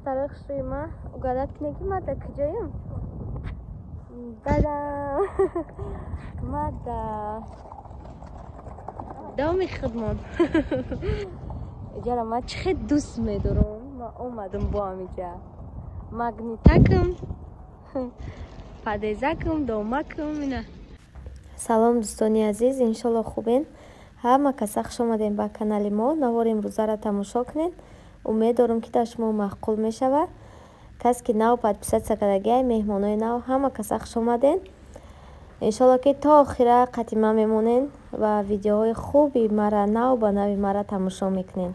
دخترای خشویما угадать کنه که ما در کجاییم؟ دادا ما در دام خدمت اینجا ما چقدر دوست میدارم. ما اومدم با اینجا مگنیتکم падезакам домакам ина. Салом дӯстони азиз, иншалло хубен. Ҳама каса хуш омадем ба канали мо. Навори имрӯзаро тамошо кунед. Умед дорам ки дар шумо маъқул мешавад. Касе ки нав подписатсия кардагиай, меҳмонои нав, ҳама каса хуш омаден. иншалло ки то охира қати ман мемонен ва видеоҳои хуби мара, нав ба нави мара тамошо мекунед.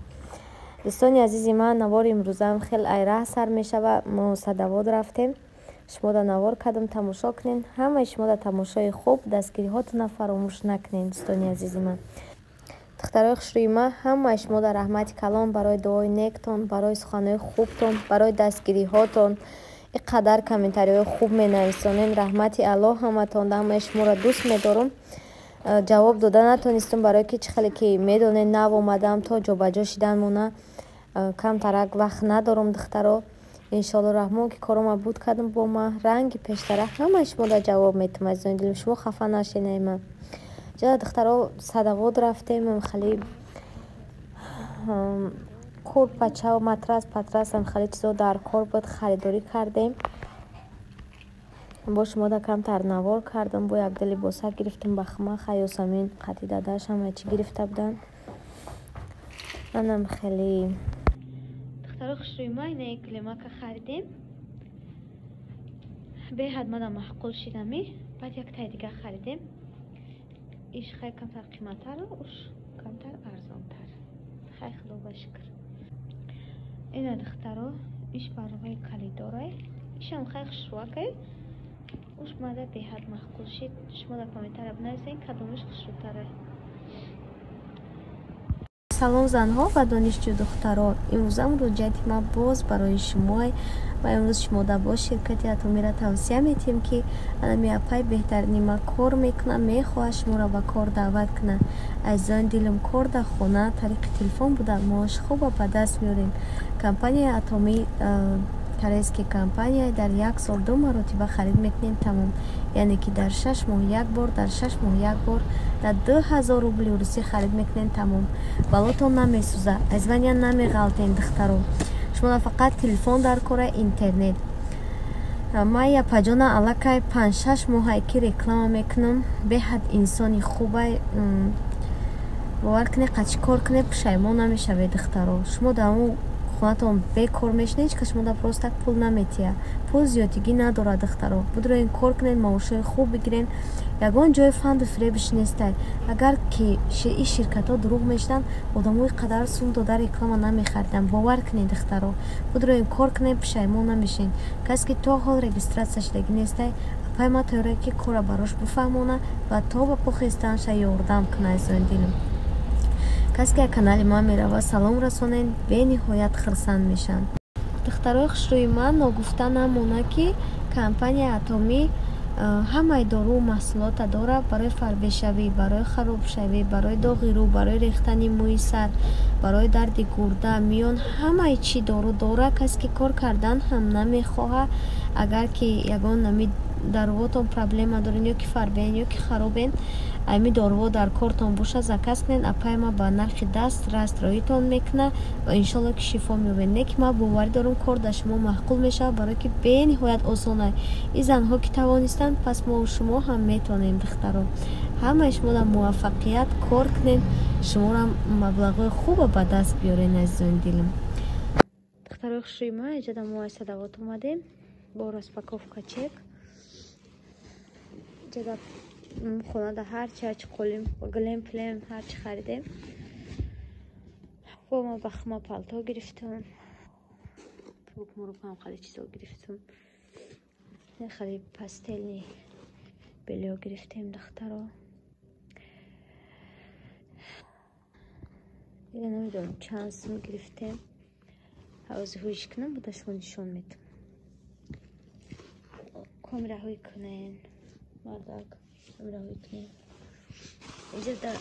дӯстони азизи ман, навори имрӯзаам хеле айраҳ сар мешавад. мо садовод рафтем. шумо навор кардам тамошо кунед. ҳамаи шумо дар тамошои хуб дастгириҳотона фаромӯш накунед. дӯстони азизи ман, духтарои хушрӯи ман, ҳамаи шумо дар раҳмати калон барои дуои нектон, барои суханои хубтон, барои дастгириҳотон ин қадар комментариҳои хуб менависонед. раҳмати алло ҳаматон. ҳамаи шуморо дӯст медорам. ҷавоб дода натонистам, барое ки чӣ хеле ки медонед нав омадам, то ҷобаҷо шиданмона камтарак вақт надорам. духтаро иншалло раҳмон ки корома буд кардам бо ман ранги пештара ҳамаи шумо дар ҷавоб метам. азизони дилам, шумо хафа нашинай. ман ҷа духтаро садовод рафтем. хали кур пача матрас патрас хали чизо дар кор буд, харидорӣ кардем. бо шумо да камтар навор кардам. бо як дили босак гирифтам ба хмаха, ёсамин қати дадаш ҳама чӣ гирифта буданд. манам хеле духтаро хушрӯи ман ина клемака харидем. беҳад мана маъқул шидами. баъд як тай дига харидем. иш хай камтар қиматтару уш камтар арзонтар. хай худо ба шукр. ина духтаро иш барои калидора. ишам хай хушрӯакай. уш мада беҳад маъқул шид. шумо дар комментария бинависед кадомиш хушрӯтара. салом занҳо ва донишҷӯ духтаро. имрӯзамро ҷайти ман боз барои шумо. ва имрӯз шумо да бо ширкати атомиро тавсия метиҳем ки анами апай беҳтарини ма кор мекунад, мехоҳад шуморо ба кор даъват кунад. азизони дилам, кор дар хона тариқи телефон буда маош хуба ба даст меорем. компанияи атомӣ корейская компания дар як сол 2 маротиба харид мекунем тамом. яъне ки дар 6 моҳ як бор, дар 6 моҳ як бор дар 2000 рубли русӣ харид мекунем тамом. балотон намесӯзад, айзвания намеғалтен духтаро. шумо фақат телефон дар кора интернет. ман япаҷона аллакай 5-6 моҳае ки реклама мекунам. беҳад инсони хубай. бовар кунед қачи кор кунед пушаймон намешавед духтаро. шумо дамо хонатон бекор мешинед, ки шумо да просто так пул наметия. пул зиёдтигӣ надорад духтаро. будроен кор кунед, маошҳои хуб бигирен. ягон ҷои фанду фребиш нестай. агар ки ин ширкатҳо дурӯғ мешинанд, одамои қадар сум дода реклама намехариданд. бовар кунед духтаро. будроен кор кунед, пушаймон намешед. касе ки то ҳол регистратсия шудагӣ нестай, апай ма тайёре ки кора барош бифаҳмона ва то ба похистанаша ёрдам кунад. азизони дилам, касе ки канали ман мерава салом расонед, бениҳоят хурсанд мешаванд. духтарои хушрӯи ман, ногуфта намона ки компанияи атомӣ ҳамаи дору маҳсулота дорад барои фарбешавӣ, барои харобшавӣ, барои доғи рӯ, барои рехтани мӯи сар, барои дарди гурда, миён, ҳамаи чӣ дору дорад. касе ки кор кардан ҳам намехоҳад. агар ки ягон нами дарувотон проблема дорен ё ки фарбен ё ки харобен, ами доруво дар кортон боша, заказ кунед. апай ма ба нархи даст растроитон мекунад ва иншалло ки шифо меёбед. не ки ман боварӣ дорам кор дар шумо маъқул мешавад, барое ки бениҳоят осона. ин занҳо ки тавонистанд, пас мо шумо ҳам метавонем духтаро. ҳамаи шумо дар муваффақият кор кунед, шуморо маблағҳои хуба ба даст биёред. азизони дилам, духтарои хушрӯи ман, инҷа дар моҳаи садовод омадем бо распаковка чек. инҷа дар хонада ҳарчи қолим глем плем ҳарчи харидем. бо ма ба хма палто гирифтам, рӯкмурӯкам хали чизо гирифтам. хали пастелни белё гирифтем духтаро. дига намедонам чанд сум гирифтем. ҳавози ҳӯиш кунам, буда шумо нишон медам. камераҳои кунен мардак камераҳои кунен. инҷа да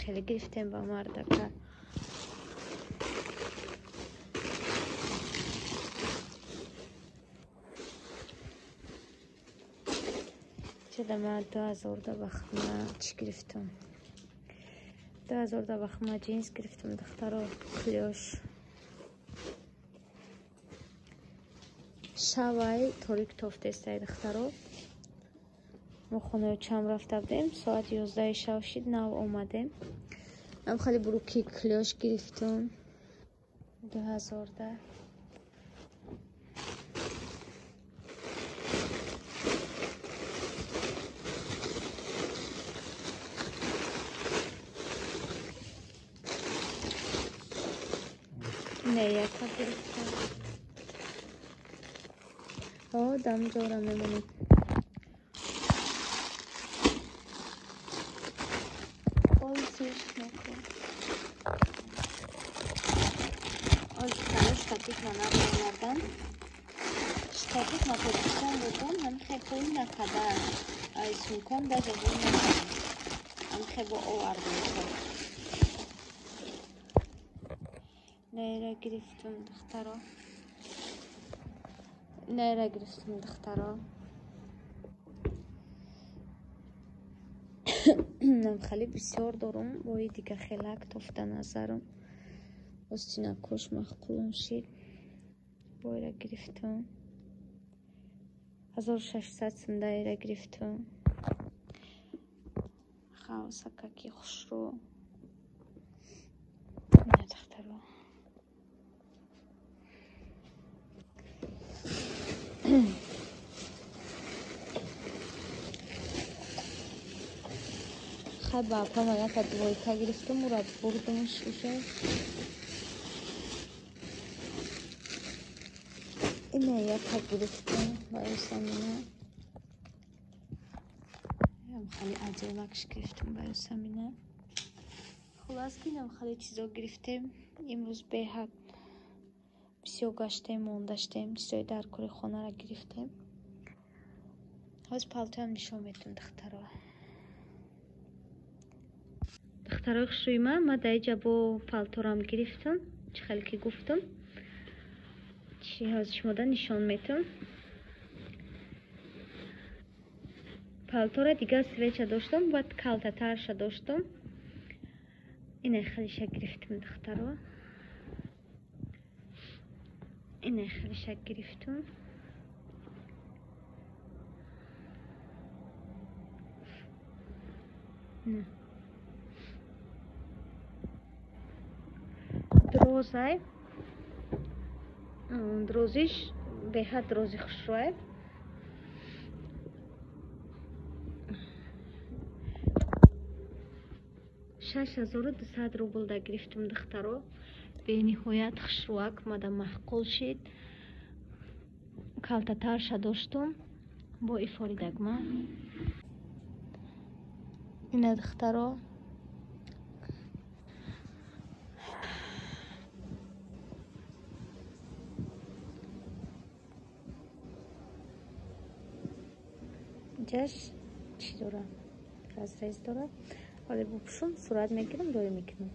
خیلی گرفتیم با مردکه. چه دمه 2000 دا بخمه چی گرفتم. 2000 دا بخمه جینس گرفتم دخترها کلیوش. شوای تاریک توفته استای دخترها. ما خونه چم رفته بودیم ساعت 11 شب شد نو اومدیم. ام خیلی بروکی کلیوش گرفتم 2000 دا. نه یکا گرفتم. دم جورم نمونید. سیش نکن. شتاتیک منم بردم. شتاتیک ما پوزیشن بودم. هم خیلی خوب نکرده. ایشون کن داده بود نکرده. هم خیلی با آوردم. نیره گرفتم دخترها. نیره گرفتم دخترها. نم خیلی بسیار دارم بایی دیگه خیلی توفته نظرم استینا کش مخکولم شید بایی را گرفتم 1600 سنده را گرفتم خواه سکاکی خوش رو نه دختر رو خیلی باپا من یک دویتا گرفتم و را بردمش اوشه اینه یک گرفتم برای سمینه خیلی عجلکش گرفتم برای سمینه خلاص بینم خیلی چیزا گرفتیم امروز به حد بسیار گشتیم موندشتیم چیزای در کار خانه را گرفتیم حاز پالتو هم نشون میتون دخترها خوشوی من در اینجا با پالتو را هم گرفتم چه خیلی که گفتم چی حاز شما دا نشون میتون پالتو را دیگه سویچه داشتم باید کالتا ترش داشتم اینه خیلی شک گرفتم دخترها اینه خیلی شک گرفتم نه درازه درازیش به حد درازی خوش روه 6200 روبل دا گرفتم دخترها به نهایت خوش روه که مده محقول شد کالتا ترش داشتم با افاری دگمه اینه دخترها جاش چی داره رز داره حالا بپوشم صورت میگیرم داره میکنم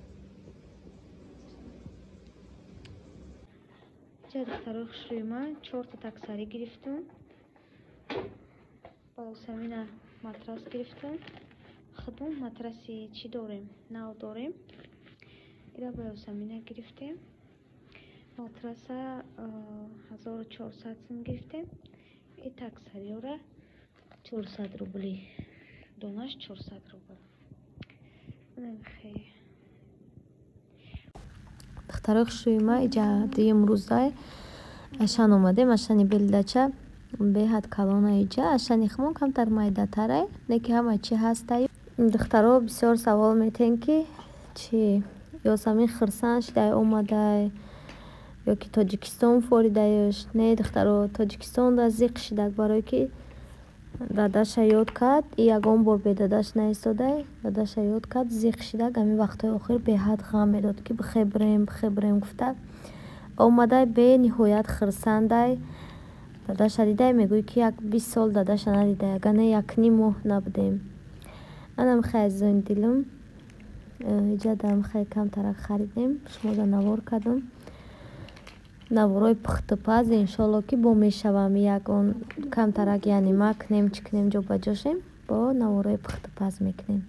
جا دخترها خوش روی من 4 تا تکساری گرفتم با سمینه مترس گرفتم خودمون مترسی چی داریم نو داریم اینا با سمینه گرفتیم مترس 1400 سم گرفتیم این تکساری را 400 روبلی دونش 400 روبل خیلی دخترها خوشوی ما ایجا دی امروز دای اشان اومده اشانی بلدچه به حد کلانه ایجا اشانی خمون کمتر مایده تره نکی همه چی هسته دخترها بسیار سوال میتین که چی یاسمین خرسان شده اومده یا که تاجیکستان فوریدهش نه دخترها تاجیکستان دا زیق شده برای که داداش یاد کرد یگان بار به داداش نیستاده داداش یاد کرد زیق شده گمی وقتای آخر به حد غم میداد که بخبریم گفته اومده به نهایت خرسنده داداش دیده میگوی که یک 20 سال داداش ندیده گنه یک نیم ماه نبودیم منم خیلی زن دیلم ҷадам хай камтарак харидем, шумода навор кардам. Наворои пухтупаз иншолло ки бо мешавам ягон камтарак, яъне макнем чикнем ҷобаҷошем, бо наворои пухтупаз мекунем.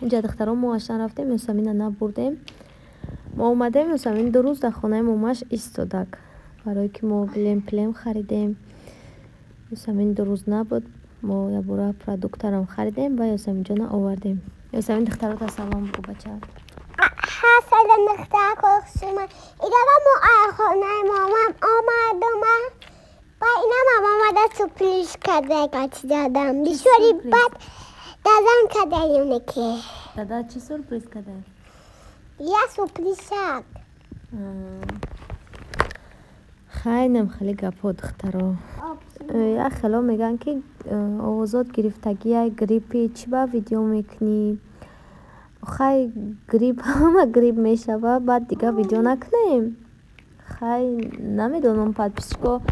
Инҷа духтаро мо ашан рафтем, Юсамина набурдем. Мо омадем, Юсамин 2 рӯз дар хонаи момаш истодак, барое ки мо плем харидем. Юсамин 2 рӯз набуд, мо ябора продуктарам харидем ва Юсаминҷона овардем. Юсамин духтарота салом гӯ бача. Салом духтарко шума. Игава мо хонаи мамам омадам. Ба ина мамам омада сюрприз карда качи дадам. Бисёри бад дадам карда юники. Дада чӣ сюрприз карда? Я сюрприз шад. Хайнам хеле гапҳо духтаро. Як хело меган ки овозот гирифтагия гриппи чӣ ба видео мекунӣ? Хай грипп ҳама грипп мешава, баъд дига видео накунем. Хай намедонам, подписчико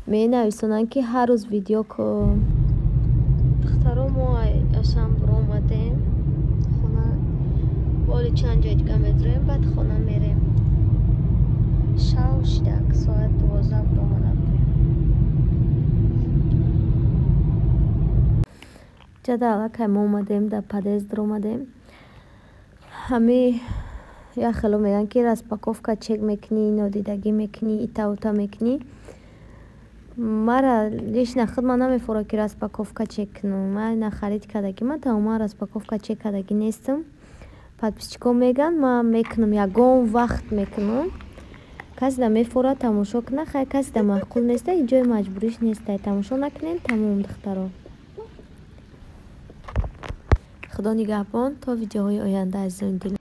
менависонанд ки ҳар рӯз видео кун. Духтаро мо ашам буромадем. Хона боли чанд ҷой дига мезурем, баъд хона мерем. Шав шидак соат 12 буромадам. Ҷадал акай мо омадем, дар подъезд омадем. Ҳами як хело меган ки распаковка чек мекунӣ, нодидагӣ мекунӣ, ита мекунӣ. Мара лишна худма намефора ки распаковка чек кунам. Ман на харид кардагима, тамоман распаковка чек кардагӣ нестам. Подписчико меган ман мекунам, ягон вақт мекунам. Касе да мефора тамошо куна, хай касе да маъқул неста, ин ҷои маҷбуриш неста. Тамошо накунем, тамом духтаро. Худо нигаҳбон то видеоҳои оянда азизони дил.